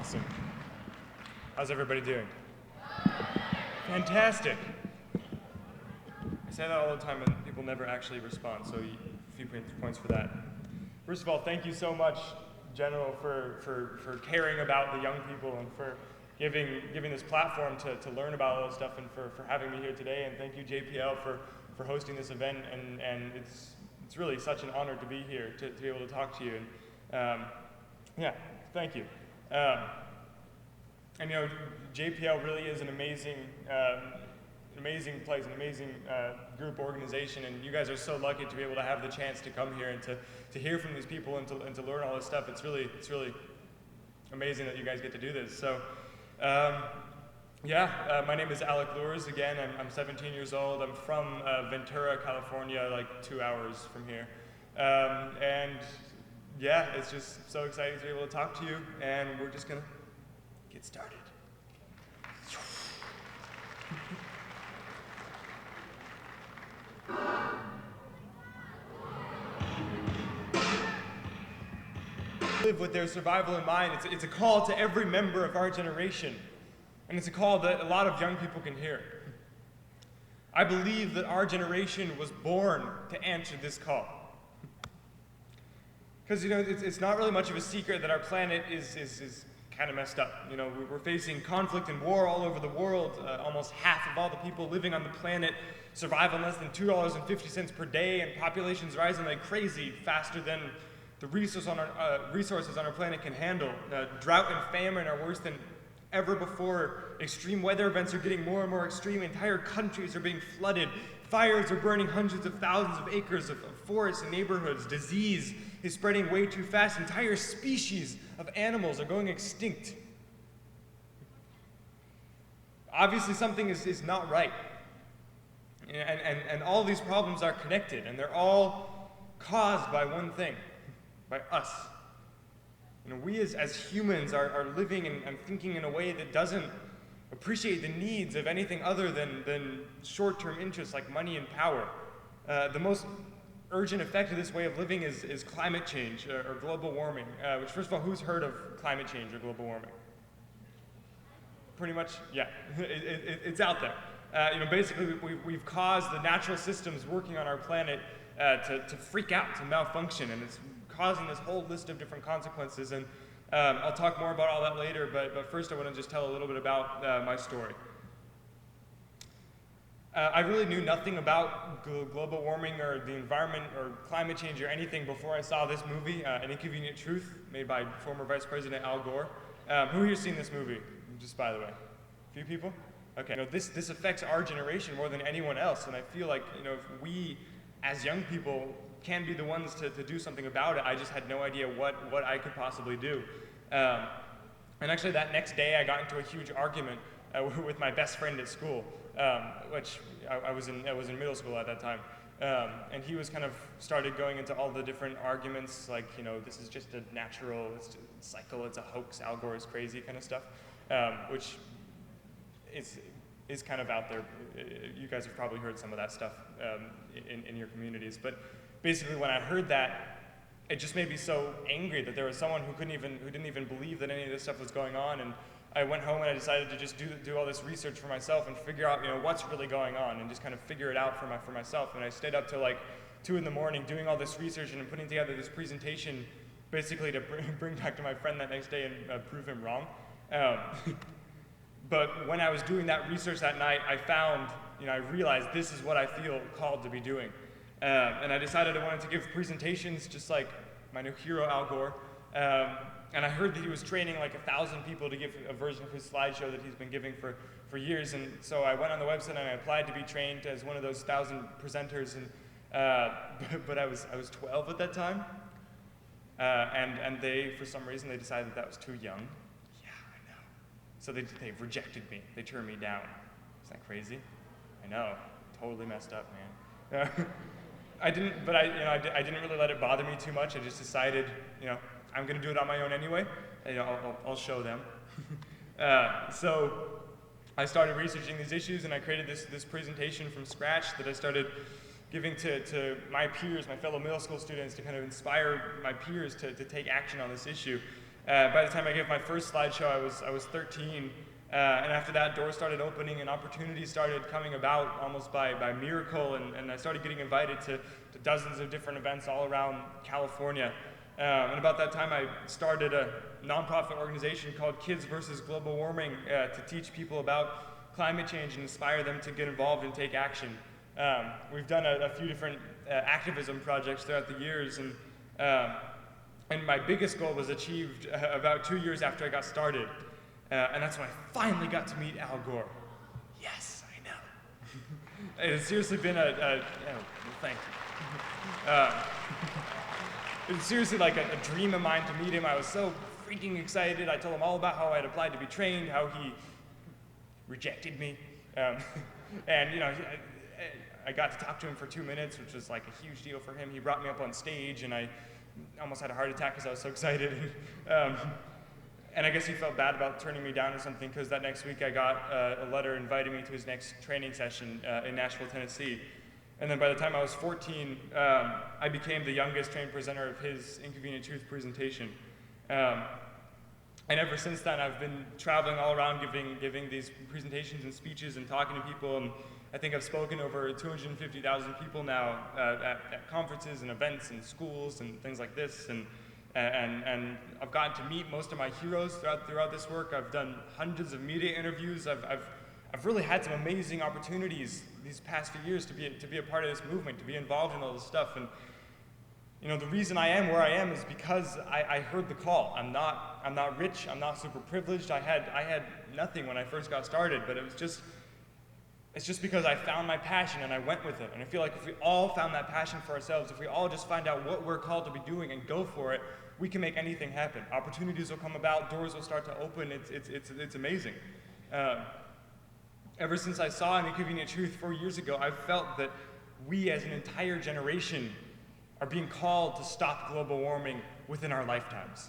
Awesome. How's everybody doing? Fantastic. I say that all the time and people never actually respond, so a few points for that. First of all, thank you so much, General, for caring about the young people and for giving this platform to learn about all this stuff and for having me here today. And thank you, JPL, for hosting this event. And it's really such an honor to be here, to be able to talk to you. And yeah, thank you. And you know, JPL really is an amazing place, an amazing group organization, and you guys are so lucky to be able to have the chance to come here and to hear from these people and to learn all this stuff. It's really amazing that you guys get to do this. So my name is Alex Loorz. Again, I'm 17 years old. I'm from Ventura, California, like 2 hours from here. And yeah, it's just so exciting to be able to talk to you, and we're just gonna get started. Live with their survival in mind. It's a call to every member of our generation, and it's a call that a lot of young people can hear. I believe that our generation was born to answer this call. Because, you know, it's not really much of a secret that our planet is kind of messed up. You know, we're facing conflict and war all over the world. Almost half of all the people living on the planet survive on less than $2.50 per day, and populations rising like crazy, faster than the resources on our planet can handle. Drought and famine are worse than ever before. Extreme weather events are getting more and more extreme. Entire countries are being flooded. Fires are burning hundreds of thousands of acres of forests and neighborhoods. Disease is spreading way too fast. Entire species of animals are going extinct. Obviously something is not right. And all these problems are connected, and they're all caused by one thing, by us. You know, we as humans are living and thinking in a way that doesn't appreciate the needs of anything other than short-term interests like money and power. The most urgent effect of this way of living is climate change or global warming, which, first of all, who's heard of climate change or global warming? Pretty much, yeah, it's out there. You know, basically, we've caused the natural systems working on our planet to freak out, to malfunction, and it's causing this whole list of different consequences. And I'll talk more about all that later, but first I want to just tell a little bit about my story. I really knew nothing about global warming or the environment or climate change or anything before I saw this movie, An Inconvenient Truth, made by former Vice President Al Gore. Who here's seen this movie, just by the way? A few people? Okay. You know, this affects our generation more than anyone else, and I feel like, you know, if we, as young people, can be the ones to do something about it. I just had no idea what I could possibly do. And actually that next day I got into a huge argument with my best friend at school, which I was in middle school at that time. And he was kind of started going into all the different arguments, like, you know, this is just a natural cycle, it's a hoax, Al Gore is crazy kind of stuff, which is kind of out there. You guys have probably heard some of that stuff in your communities. But basically, when I heard that, it just made me so angry that there was someone who didn't even believe that any of this stuff was going on. And I went home and I decided to just do all this research for myself and figure out, you know, what's really going on, and just kind of figure it out for myself. And I stayed up till like 2 in the morning doing all this research and putting together this presentation, basically to bring back to my friend that next day and prove him wrong. But when I was doing that research that night, I realized this is what I feel called to be doing. And I decided I wanted to give presentations just like my new hero, Al Gore. And I heard that he was training like 1,000 people to give a version of his slideshow that he's been giving for years. And so I went on the website and I applied to be trained as one of those 1,000 presenters. And but I was 12 at that time. And they, for some reason, they decided that was too young. Yeah, I know. So they rejected me. They turned me down. Isn't that crazy? I know. Totally messed up, man. I didn't really let it bother me too much. I just decided, you know, I'm going to do it on my own anyway. You know, I'll show them. So I started researching these issues, and I created this presentation from scratch that I started giving to my peers, my fellow middle school students, to kind of inspire my peers to take action on this issue. By the time I gave my first slideshow, I was 13, and after that, doors started opening and opportunities started coming about almost by miracle, and I started getting invited to dozens of different events all around California. And about that time, I started a nonprofit organization called Kids versus Global Warming to teach people about climate change and inspire them to get involved and take action. We've done a few different activism projects throughout the years, and my biggest goal was achieved about 2 years after I got started. And that's when I finally got to meet Al Gore. Yes, I know. It has seriously been thank you. It's seriously like a dream of mine to meet him. I was so freaking excited. I told him all about how I had applied to be trained, how he rejected me. And you know, I got to talk to him for 2 minutes, which was like a huge deal for him. He brought me up on stage, and I almost had a heart attack because I was so excited. And I guess he felt bad about turning me down or something, because that next week I got a letter inviting me to his next training session in Nashville, Tennessee. And then by the time I was 14, I became the youngest trained presenter of his Inconvenient Truth presentation. And ever since then, I've been traveling all around giving these presentations and speeches and talking to people. And I think I've spoken over 250,000 people now at conferences and events and schools and things like this. And I've gotten to meet most of my heroes throughout this work. I've done hundreds of media interviews. I've really had some amazing opportunities these past few years to be a part of this movement, to be involved in all this stuff. And you know, the reason I am where I am is because I heard the call. I'm not rich. I'm not super privileged. I had nothing when I first got started, but it's just because I found my passion and I went with it. And I feel like if we all found that passion for ourselves, if we all just find out what we're called to be doing and go for it, we can make anything happen. Opportunities will come about, doors will start to open. It's amazing. Ever since I saw An Inconvenient Truth 4 years ago, I've felt that we as an entire generation are being called to stop global warming within our lifetimes.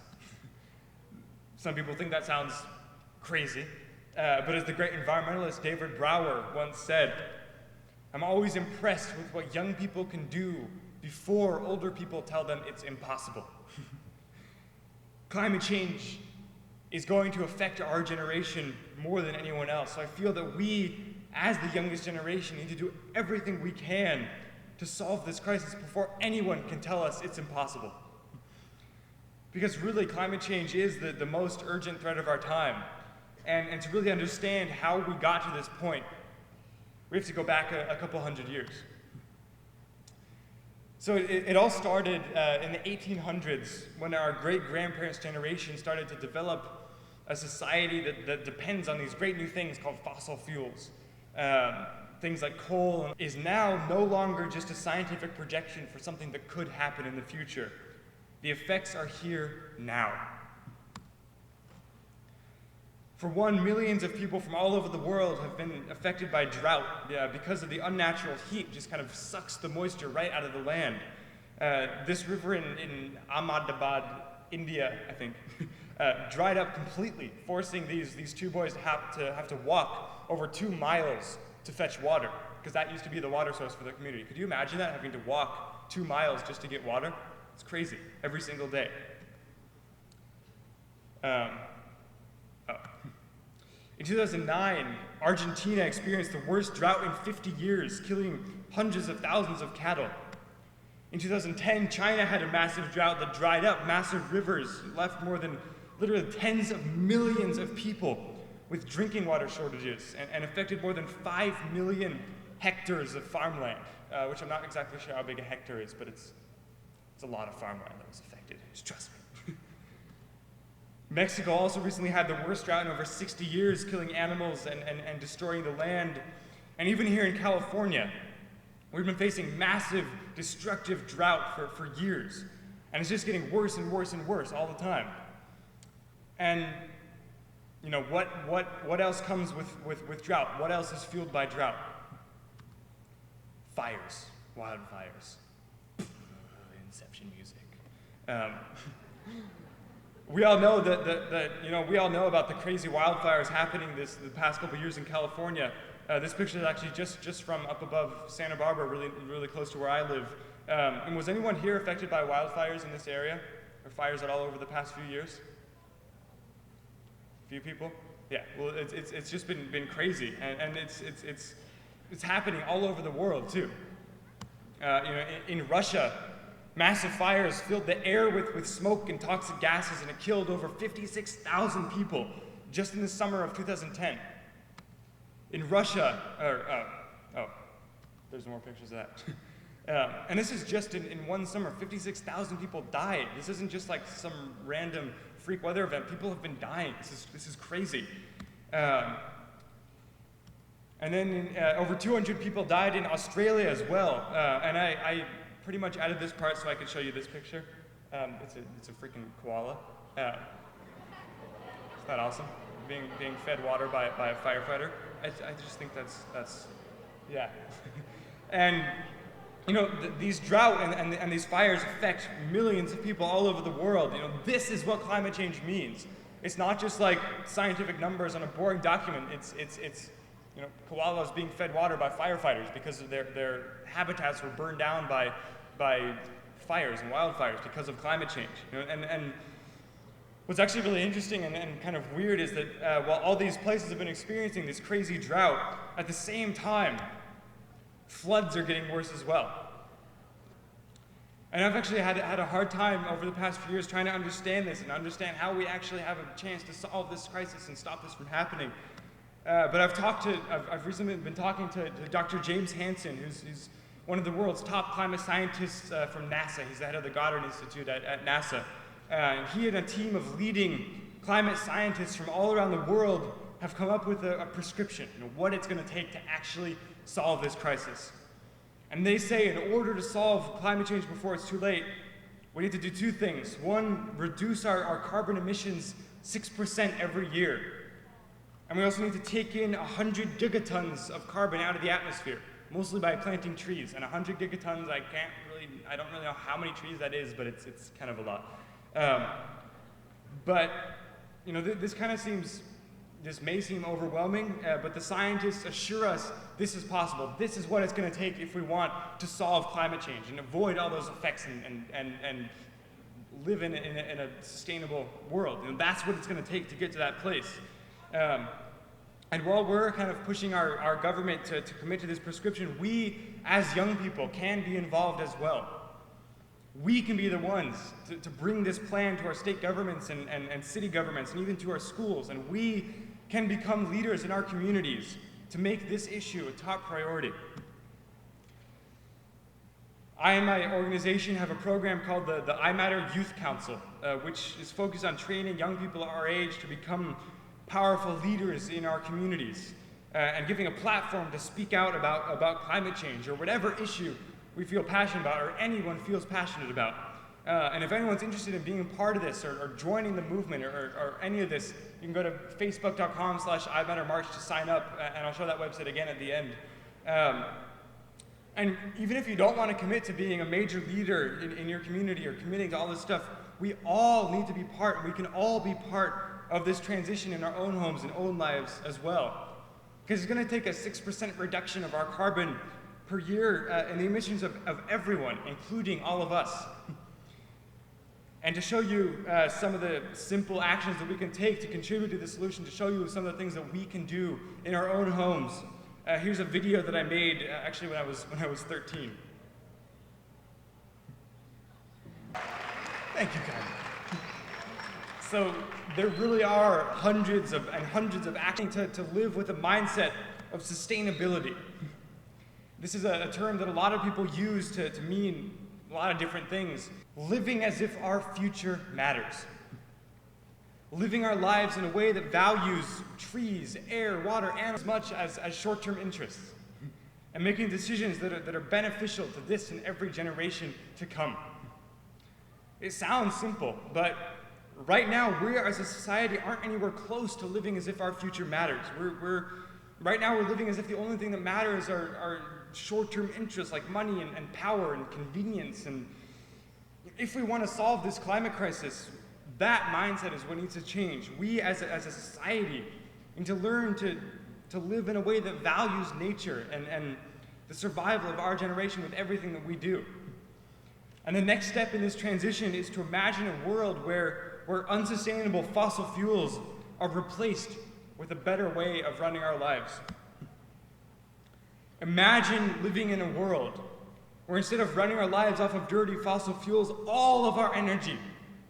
Some people think that sounds crazy, but as the great environmentalist David Brower once said, I'm always impressed with what young people can do before older people tell them it's impossible. Climate change is going to affect our generation more than anyone else. So I feel that we, as the youngest generation, need to do everything we can to solve this crisis before anyone can tell us it's impossible. Because really, climate change is the most urgent threat of our time. And to really understand how we got to this point, we have to go back a couple hundred years. So it all started in the 1800s when our great-grandparents' generation started to develop a society that depends on these great new things called fossil fuels. Things like coal is now no longer just a scientific projection for something that could happen in the future. The effects are here now. For one, millions of people from all over the world have been affected by drought because of the unnatural heat just kind of sucks the moisture right out of the land. This river in Ahmedabad, India, I think, dried up completely, forcing these two boys to have to walk over 2 miles to fetch water, because that used to be the water source for the community. Could you imagine that, having to walk 2 miles just to get water? It's crazy, every single day. In 2009, Argentina experienced the worst drought in 50 years, killing hundreds of thousands of cattle. In 2010, China had a massive drought that dried up massive rivers, left more than literally tens of millions of people with drinking water shortages, and affected more than 5 million hectares of farmland, which I'm not exactly sure how big a hectare is, but it's a lot of farmland that was affected, just trust me. Mexico also recently had the worst drought in over 60 years, killing animals and destroying the land. And even here in California, we've been facing massive, destructive drought for years. And it's just getting worse and worse and worse all the time. And you know, what else comes with drought? What else is fueled by drought? Fires, wildfires. Inception music. We all know we all know about the crazy wildfires happening the past couple years in California. This picture is actually just from up above Santa Barbara, really close to where I live. And was anyone here affected by wildfires in this area, or fires at all over the past few years? Few people? Yeah, well, it's just been crazy, and it's happening all over the world too. In Russia, massive fires filled the air with smoke and toxic gases, and it killed over 56,000 people just in the summer of 2010. In Russia, there's more pictures of that. And this is just in one summer, 56,000 people died. This isn't just like some random freak weather event. People have been dying. This is crazy. And then over 200 people died in Australia as well. And I pretty much added this part so I could show you this picture. It's a freaking koala. Isn't that awesome? Being fed water by a firefighter. I just think that's yeah. And these drought and these fires affect millions of people all over the world. This is what climate change means. It's not just like scientific numbers on a boring document. It's koalas being fed water by firefighters because their habitats were burned down by fires and wildfires because of climate change. And what's actually really interesting and kind of weird is that while all these places have been experiencing this crazy drought, at the same time, floods are getting worse as well. And I've actually had a hard time over the past few years trying to understand this and understand how we actually have a chance to solve this crisis and stop this from happening. But I've recently been talking to Dr. James Hansen, who's one of the world's top climate scientists from NASA. He's the head of the Goddard Institute at NASA. He and a team of leading climate scientists from all around the world have come up with a prescription, what it's going to take to actually solve this crisis. And they say in order to solve climate change before it's too late, we need to do two things. One, reduce our carbon emissions 6% every year. And we also need to take in 100 gigatons of carbon out of the atmosphere, mostly by planting trees. And 100 gigatons, I don't really know how many trees that is, but it's kind of a lot. But this may seem overwhelming, but the scientists assure us this is possible. This is what it's going to take if we want to solve climate change and avoid all those effects and live in a sustainable world. That's what it's going to take to get to that place. And while we're kind of pushing our government to commit to this prescription, we, as young people, can be involved as well. We can be the ones to bring this plan to our state governments and city governments and even to our schools, and we can become leaders in our communities to make this issue a top priority. I and my organization have a program called the I Matter Youth Council, which is focused on training young people our age to become powerful leaders in our communities and giving a platform to speak out about climate change or whatever issue we feel passionate about or anyone feels passionate about. And if anyone's interested in being a part of this or joining the movement or any of this, you can go to facebook.com/IMatterMarch to sign up, and I'll show that website again at the end. And even if you don't want to commit to being a major leader in your community or committing to all this stuff, we all need to be part, we can all be part of this transition in our own homes and own lives as well. Because it's going to take a 6% reduction of our carbon per year in the emissions of everyone, including all of us. And to show you some of the simple actions that we can take to contribute to the solution, to show you some of the things that we can do in our own homes, here's a video that I made actually when I was 13. Thank you, guys. So there really are hundreds of actions to live with a mindset of sustainability. This is a term that a lot of people use to mean a lot of different things. Living as if our future matters. Living our lives in a way that values trees, air, water, and as much as short-term interests. And making decisions that are beneficial to this and every generation to come. It sounds simple, but right now we as a society aren't anywhere close to living as if our future matters. Right now we're living as if the only thing that matters are short-term interests like money and power and convenience. And if we want to solve this climate crisis, that mindset is what needs to change. We as a society need to learn to live in a way that values nature and the survival of our generation with everything that we do. And the next step in this transition is to imagine a world where unsustainable fossil fuels are replaced with a better way of running our lives. Imagine living in a world where instead of running our lives off of dirty fossil fuels, all of our energy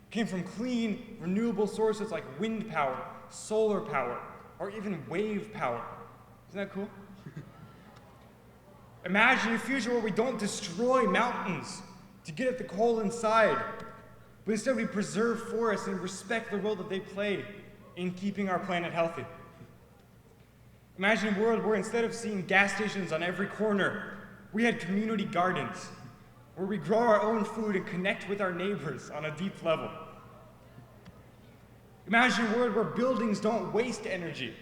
came from clean, renewable sources like wind power, solar power, or even wave power. Isn't that cool? Imagine a future where we don't destroy mountains to get at the coal inside, but instead we preserve forests and respect the role that they play in keeping our planet healthy. Imagine a world where instead of seeing gas stations on every corner, we had community gardens where we grow our own food and connect with our neighbors on a deep level. Imagine a world where buildings don't waste energy,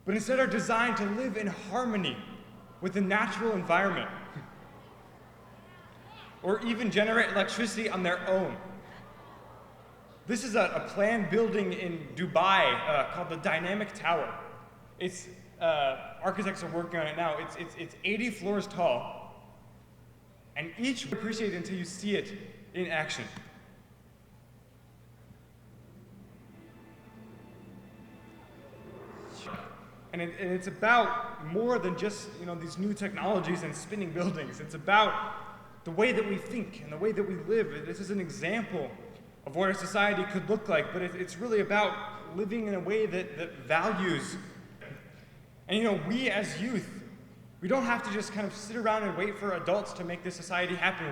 but instead are designed to live in harmony with the natural environment, or even generate electricity on their own. This is a planned building in Dubai called the Dynamic Tower. It's architects are working on it now. It's 80 floors tall, and each will appreciate it until you see it in action. And it's about more than just these new technologies and spinning buildings. It's about the way that we think and the way that we live. This is an example of what our society could look like, but it's really about living in a way that values. And we as youth, we don't have to just kind of sit around and wait for adults to make this society happen.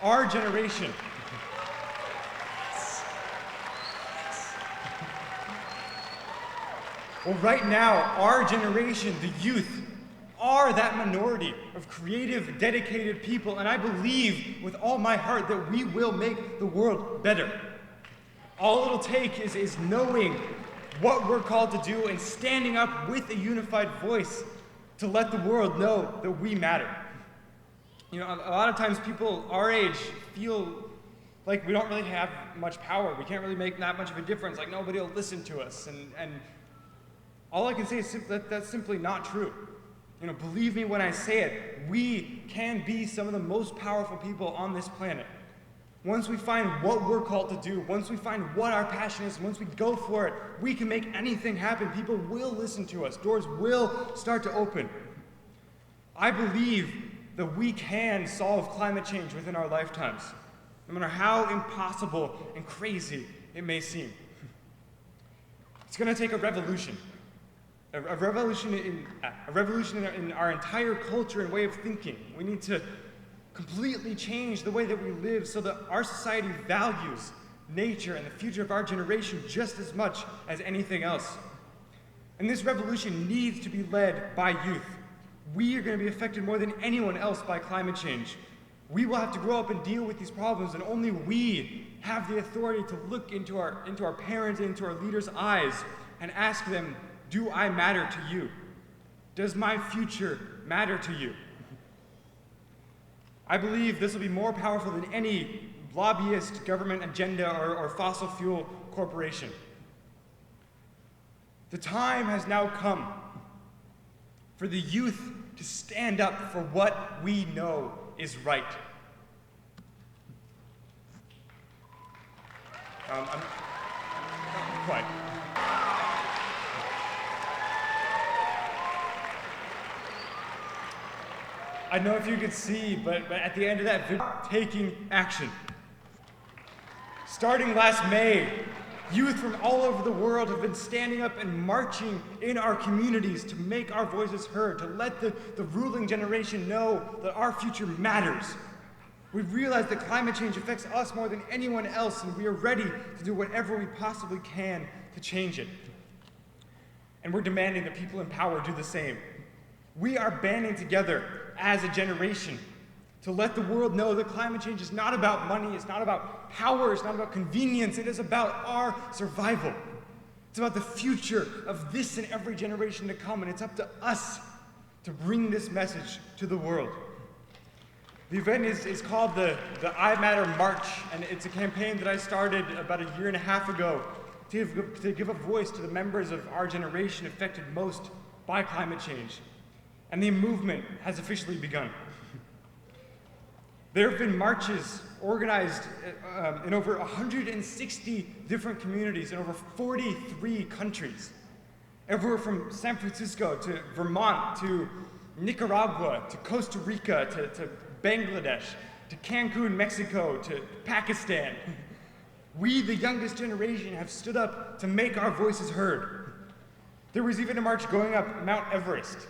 Our generation, well, right now, our generation, the youth, are that minority of creative, dedicated people, and I believe with all my heart that we will make the world better. All it'll take is knowing what we're called to do and standing up with a unified voice to let the world know that we matter. A lot of times people our age feel like we don't really have much power. We can't really make that much of a difference. Like nobody will listen to us, and all I can say is that's simply not true. Believe me when I say it, we can be some of the most powerful people on this planet. Once we find what we're called to do, once we find what our passion is, once we go for it, we can make anything happen. People will listen to us. Doors will start to open. I believe that we can solve climate change within our lifetimes, no matter how impossible and crazy it may seem. It's going to take a revolution. A revolution in our entire culture and way of thinking. We need to completely change the way that we live so that our society values nature and the future of our generation just as much as anything else. And this revolution needs to be led by youth. We are going to be affected more than anyone else by climate change. We will have to grow up and deal with these problems, and only we have the authority to look into our parents, into our leaders' eyes, and ask them, do I matter to you? Does my future matter to you? I believe this will be more powerful than any lobbyist, government agenda, or fossil fuel corporation. The time has now come for the youth to stand up for what we know is right. I'm quiet. I don't know if you could see, but at the end of that video, taking action. Starting last May, youth from all over the world have been standing up and marching in our communities to make our voices heard, to let the ruling generation know that our future matters. We've realized that climate change affects us more than anyone else, and we are ready to do whatever we possibly can to change it. And we're demanding that people in power do the same. We are banding together as a generation to let the world know that climate change is not about money, it's not about power, it's not about convenience, it is about our survival. It's about the future of this and every generation to come, and it's up to us to bring this message to the world. The event is called the I Matter March, and it's a campaign that I started about 1.5 years ago to give a voice to the members of our generation affected most by climate change. And the movement has officially begun. There have been marches organized in over 160 different communities in over 43 countries. Everywhere from San Francisco to Vermont to Nicaragua to Costa Rica to Bangladesh to Cancun, Mexico to Pakistan. We, the youngest generation, have stood up to make our voices heard. There was even a march going up Mount Everest.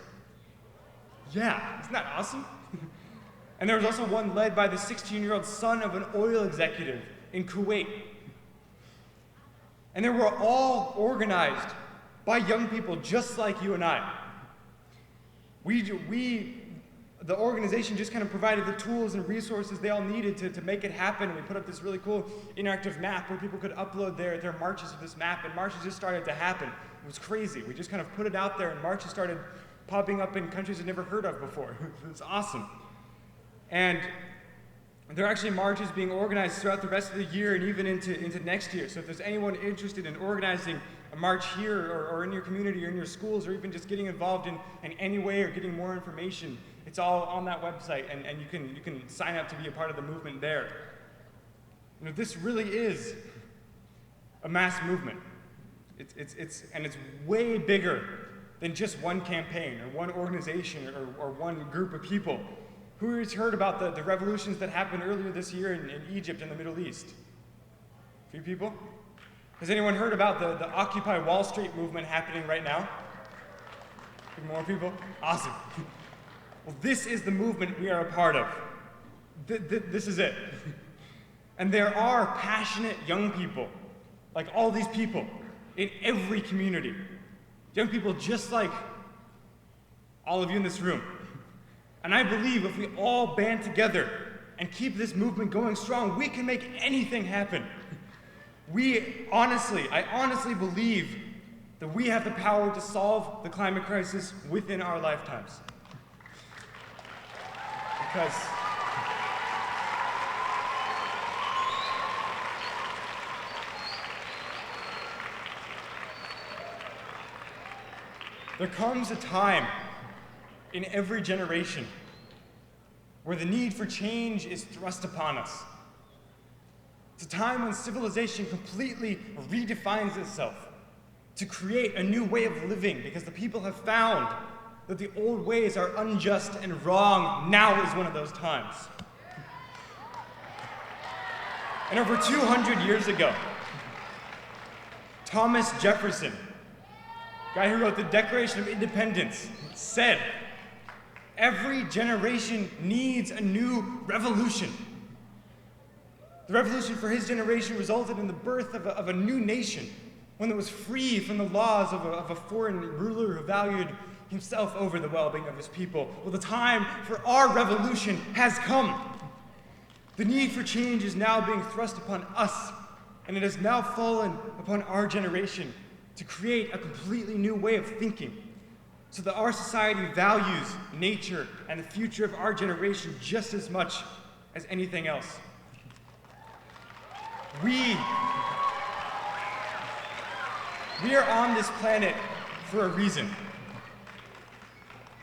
Yeah, isn't that awesome? And there was also one led by the 16-year-old son of an oil executive in Kuwait. And they were all organized by young people just like you and I. The organization just kind of provided the tools and resources they all needed to make it happen. And we put up this really cool interactive map where people could upload their marches to this map, and marches just started to happen. It was crazy. We just kind of put it out there, and marches started popping up in countries I'd never heard of before. It was awesome. And there are actually marches being organized throughout the rest of the year and even into next year. So if there's anyone interested in organizing a march here or in your community or in your schools, or even just getting involved in any way or getting more information, it's all on that website, and you can sign up to be a part of the movement there. You know, this really is a mass movement. It's way bigger than just one campaign or one organization or one group of people. Who has heard about the revolutions that happened earlier this year in Egypt and the Middle East? A few people? Has anyone heard about the Occupy Wall Street movement happening right now? A few more people? Awesome. Well, this is the movement we are a part of. This is it. And there are passionate young people, like all these people, in every community. Young people just like all of you in this room. And I believe if we all band together and keep this movement going strong, we can make anything happen. I honestly believe that we have the power to solve the climate crisis within our lifetimes. Because there comes a time in every generation where the need for change is thrust upon us. It's a time when civilization completely redefines itself to create a new way of living, because the people have found that the old ways are unjust and wrong. Now is one of those times. And over 200 years ago, Thomas Jefferson, guy who wrote the Declaration of Independence, said, "Every generation needs a new revolution." The revolution for his generation resulted in the birth of a new nation, one that was free from the laws of a foreign ruler who valued himself over the well-being of his people. Well, the time for our revolution has come. The need for change is now being thrust upon us, and it has now fallen upon our generation to create a completely new way of thinking, so that our society values nature and the future of our generation just as much as anything else. We are on this planet for a reason.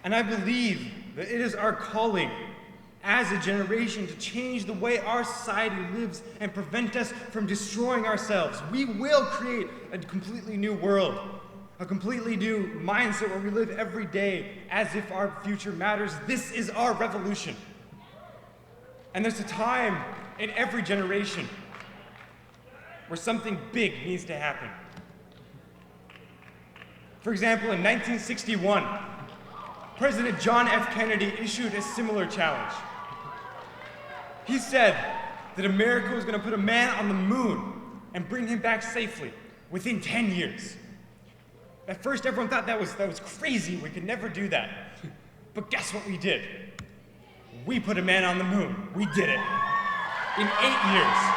And I believe that it is our calling as a generation to change the way our society lives and prevent us from destroying ourselves. We will create a completely new world, a completely new mindset where we live every day as if our future matters. This is our revolution. And there's a time in every generation where something big needs to happen. For example, in 1961, President John F. Kennedy issued a similar challenge. He said that America was going to put a man on the moon and bring him back safely within 10 years. At first, everyone thought that was crazy. We could never do that. But guess what we did? We put a man on the moon. We did it. In 8 years.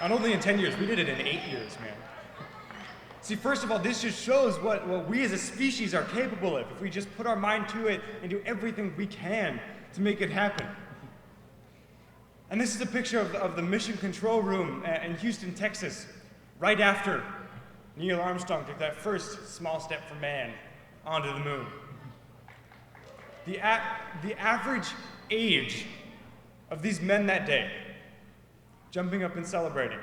Not only in 10 years, we did it in 8 years, man. See, first of all, this just shows what we as a species are capable of if we just put our mind to it and do everything we can to make it happen. And this is a picture of the Mission Control Room in Houston, Texas, right after Neil Armstrong took that first small step for man onto the moon. The average age of these men that day, jumping up and celebrating,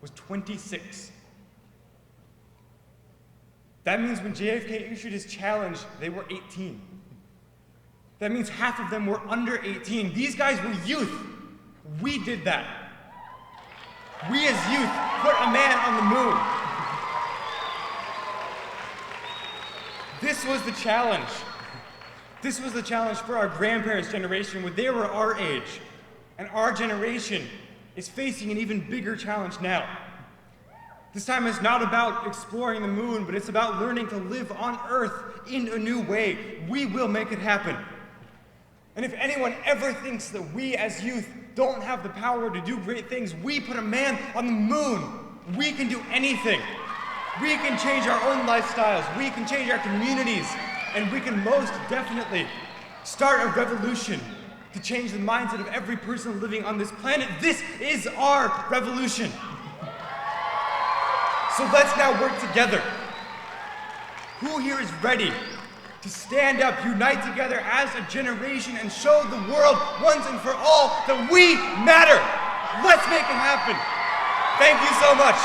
was 26. That means when JFK issued his challenge, they were 18. That means half of them were under 18. These guys were youth. We did that. We as youth put a man on the moon. This was the challenge. This was the challenge for our grandparents' generation when they were our age. And our generation is facing an even bigger challenge now. This time is not about exploring the moon, but it's about learning to live on Earth in a new way. We will make it happen. And if anyone ever thinks that we as youth don't have the power to do great things, we put a man on the moon. We can do anything. We can change our own lifestyles. We can change our communities. And we can most definitely start a revolution to change the mindset of every person living on this planet. This is our revolution. So let's now work together. Who here is ready to stand up, unite together as a generation, and show the world once and for all that we matter? Let's make it happen. Thank you so much.